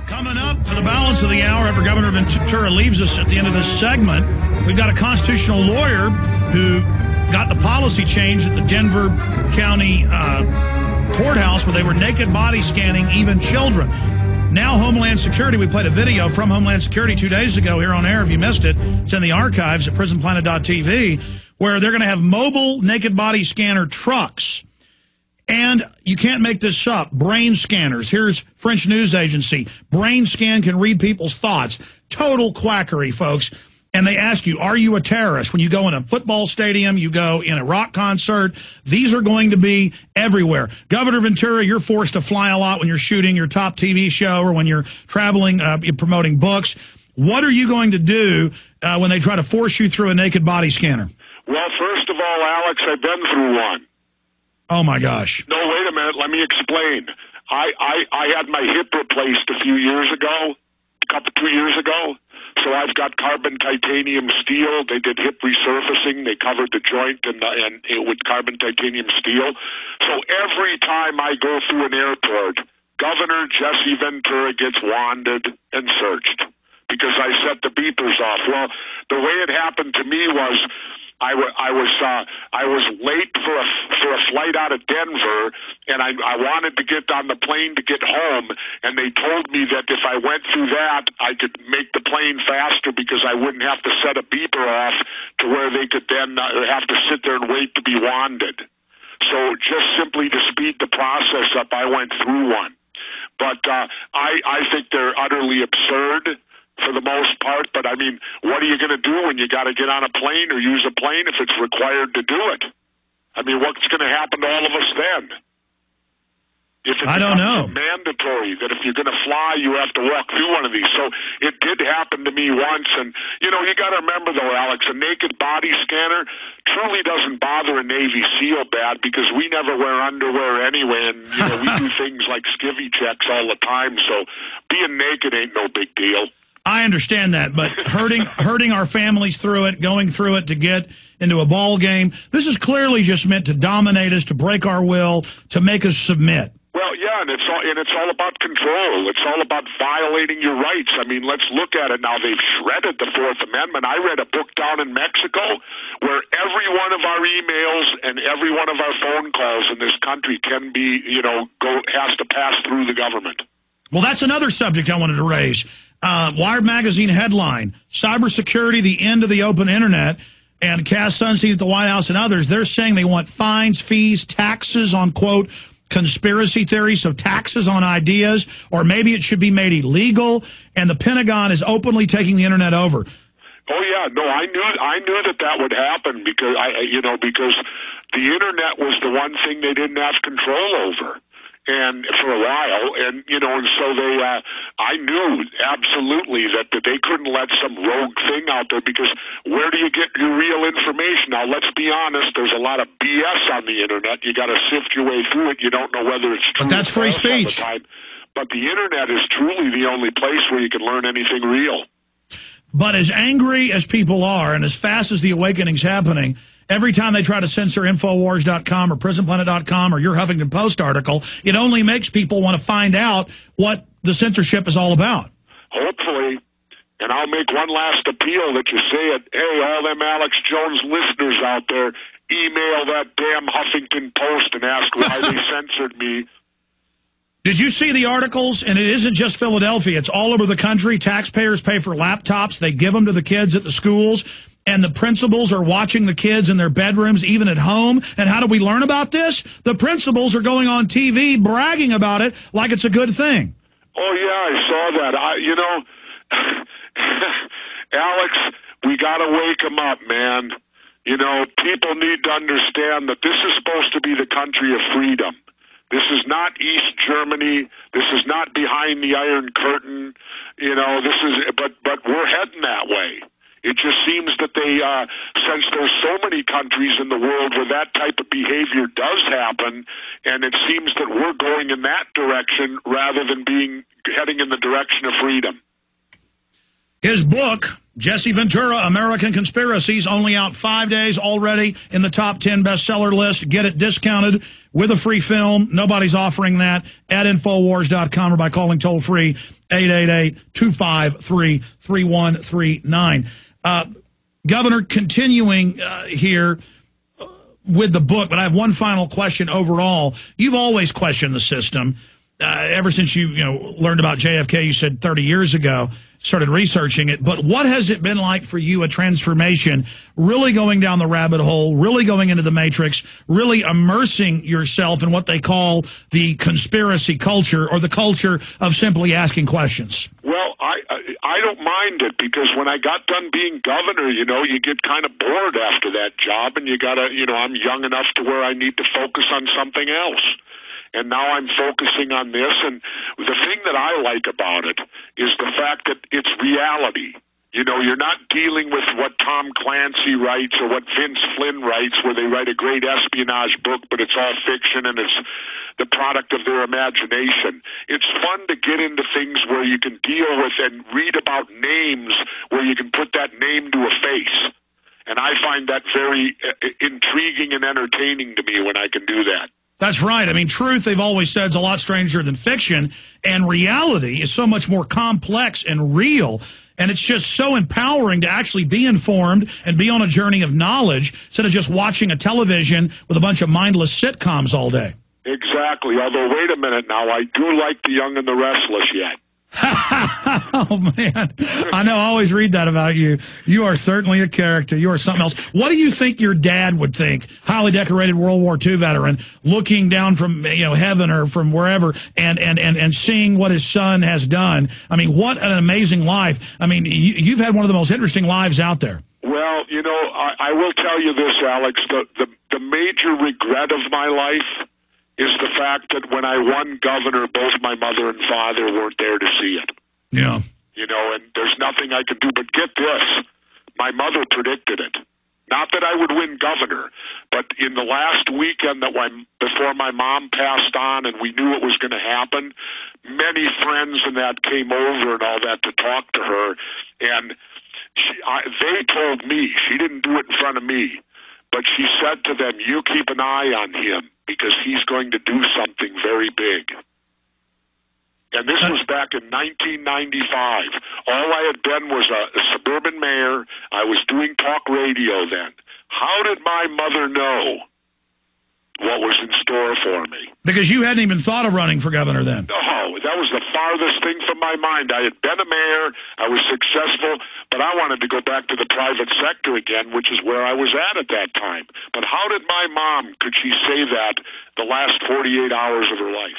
Coming up for the balance of the hour after Governor Ventura leaves us at the end of this segment, we've got a constitutional lawyer who got the policy changed at the Denver County courthouse where they were naked body scanning even children. Now Homeland Security, we played a video from Homeland Security 2 days ago here on air. If you missed it, it's in the archives at prisonplanet.tv, where they're going to have mobile naked body scanner trucks. And you can't make this up. Brain scanners. Here's French news agency. Brain scan can read people's thoughts. Total quackery, folks. And they ask you, are you a terrorist? When you go in a football stadium, you go in a rock concert, these are going to be everywhere. Governor Ventura, you're forced to fly a lot when you're shooting your top TV show or when you're traveling, you're promoting books. What are you going to do when they try to force you through a naked body scanner? Well, first of all, Alex, I've been through one. Oh, my gosh. No, wait a minute. Let me explain. I had my hip replaced a few years ago, 2 years ago. So I've got carbon titanium steel. They did hip resurfacing. They covered the joint and with carbon titanium steel. So every time I go through an airport, Governor Jesse Ventura gets wanded and searched because I set the beepers off. Well, the way it happened to me was I was late for a flight out of Denver, and I wanted to get on the plane to get home, and they told me that if I went through that, I could make the plane faster because I wouldn't have to set a beeper off to where they could then have to sit there and wait to be wanded. So just simply to speed the process up, I went through one. But I think they're utterly absurd for the most part, but I mean, what are you going to do when you got to get on a plane or use a plane if it's required to do it? I mean, what's going to happen to all of us then? If it's I don't know. Mandatory that if you're going to fly, you have to walk through one of these. So it did happen to me once, and you know, you got to remember though, Alex, a naked body scanner truly doesn't bother a Navy SEAL bad because we never wear underwear anyway, and you know, we do things like skivvy checks all the time. So being naked ain't no big deal. I understand that, but hurting our families through it, going through it to get into a ball game, this is clearly just meant to dominate us, to break our will, to make us submit. Well, yeah, and it's all about control. It's all about violating your rights. I mean, let's look at it now. They've shredded the Fourth Amendment. I read a book down in Mexico where every one of our emails and every one of our phone calls in this country can be, has to pass through the government. Well, that's another subject I wanted to raise. Wired magazine headline, cybersecurity, the end of the open internet, and Cass Sunstein at the White House and others, they're saying they want fines, fees, taxes on, quote, conspiracy theories, so taxes on ideas, or maybe it should be made illegal, and the Pentagon is openly taking the internet over. Oh, yeah, no, I knew that would happen because, because the internet was the one thing they didn't have control over. And for a while, and so I knew absolutely that they couldn't let some rogue thing out there because where do you get your real information? Now, let's be honest, there's a lot of BS on the internet. You got to sift your way through it. You don't know whether it's true. But that's free speech. But the internet is truly the only place where you can learn anything real. But as angry as people are, and as fast as the awakening's happening, every time they try to censor Infowars.com or PrisonPlanet.com or your Huffington Post article, it only makes people want to find out what the censorship is all about. Hopefully. And I'll make one last appeal that you say it. Hey, all them Alex Jones listeners out there, email that damn Huffington Post and ask why they censored me. Did you see the articles? And it isn't just Philadelphia. It's all over the country. Taxpayers pay for laptops. They give them to the kids at the schools. And the principals are watching the kids in their bedrooms, even at home. And how do we learn about this? The principals are going on TV bragging about it like it's a good thing. Oh, yeah, I saw that. Alex, we got to wake them up, man. People need to understand that this is supposed to be the country of freedom. This is not East Germany. This is not behind the Iron Curtain. But we're heading that way. It just seems that they, since there's so many countries in the world where that type of behavior does happen, and it seems that we're going in that direction rather than heading in the direction of freedom. His book, Jesse Ventura, American Conspiracies, only out 5 days already in the top 10 bestseller list. Get it discounted with a free film. Nobody's offering that at Infowars.com or by calling toll-free 888-253-3139. Governor, continuing here with the book, but I have one final question overall. You've always questioned the system. Ever since you learned about JFK, you said 30 years ago, started researching it. But what has it been like for you, a transformation, really going down the rabbit hole, really going into the matrix, really immersing yourself in what they call the conspiracy culture or the culture of simply asking questions? Well, I don't mind it because when I got done being governor, you get kind of bored after that job, and you gotta, I'm young enough to where I need to focus on something else. And now I'm focusing on this, and the thing that I like about it is the fact that it's reality. You're not dealing with what Tom Clancy writes or what Vince Flynn writes, where they write a great espionage book, but it's all fiction and it's the product of their imagination. It's fun to get into things where you can deal with and read about names where you can put that name to a face. And I find that very intriguing and entertaining to me when I can do that. That's right. I mean, truth, they've always said, is a lot stranger than fiction, and reality is so much more complex and real, and it's just so empowering to actually be informed and be on a journey of knowledge instead of just watching a television with a bunch of mindless sitcoms all day. Exactly, although, wait a minute now, I do like The Young and the Restless yet. Oh, man. I know. I always read that about you. You are certainly a character. You are something else. What do you think your dad would think? Highly decorated World War II veteran looking down from heaven or from wherever and seeing what his son has done. I mean, what an amazing life. I mean, you've had one of the most interesting lives out there. Well, I will tell you this, Alex. The major regret of my life is the fact that when I won governor, both my mother and father weren't there to see it. Yeah. And there's nothing I could do. But get this, my mother predicted it. Not that I would win governor, but in the last weekend before my mom passed on and we knew it was going to happen, many friends and that came over and all that to talk to her. And they told me, she didn't do it in front of me, but she said to them, you keep an eye on him because he's going to do something very big. And this was back in 1995. All I had been was a suburban mayor. I was doing talk radio then. How did my mother know what was in store for me? Because you hadn't even thought of running for governor then. No, that was the farthest thing from my mind. I had been a mayor. I was successful, but I wanted to go back to the private sector again, which is where I was at that time. But how did my mom, could she say that the last 48 hours of her life?